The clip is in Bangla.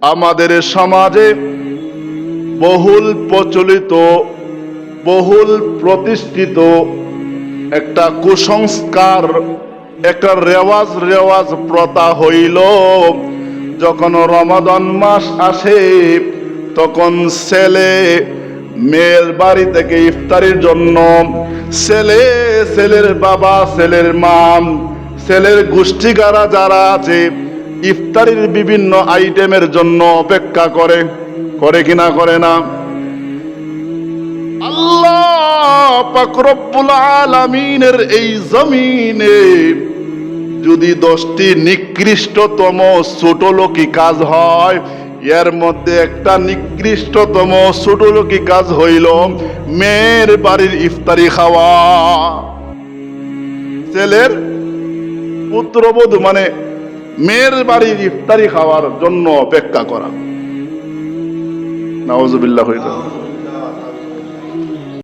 আমাদের সমাজে বহুল প্রচলিত, বহুল প্রতিষ্ঠিত একটা কুসংস্কার, একটা রেওয়াজ প্রথা হইল, যখন রমাদান মাস আসে তখন ছেলে মেয়ের বাড়ি থেকে ইফতারির জন্য ছেলের বাবা, ছেলের মা, ছেলের গোষ্ঠীগারা যারা আছে ইফতারির বিভিন্ন আইটেমের জন্য অপেক্ষা করে। করে কিনা করে না? আল্লাহ পাক রব্বুল আলামিনের এই জমিনে যদি 10টি নিকৃষ্টতম ছোটলোকি কাজ হয়, এর মধ্যে একটা নিকৃষ্টতম ছোটলোকি কাজ হইল মেয়ের বাড়ির ইফতারি খাওয়া। ছেলের পুত্রবধূ মানে মেয়ের বাড়ির ইফতারি খাওয়ার জন্য অপেক্ষা করা। নাউজুবিল্লাহ।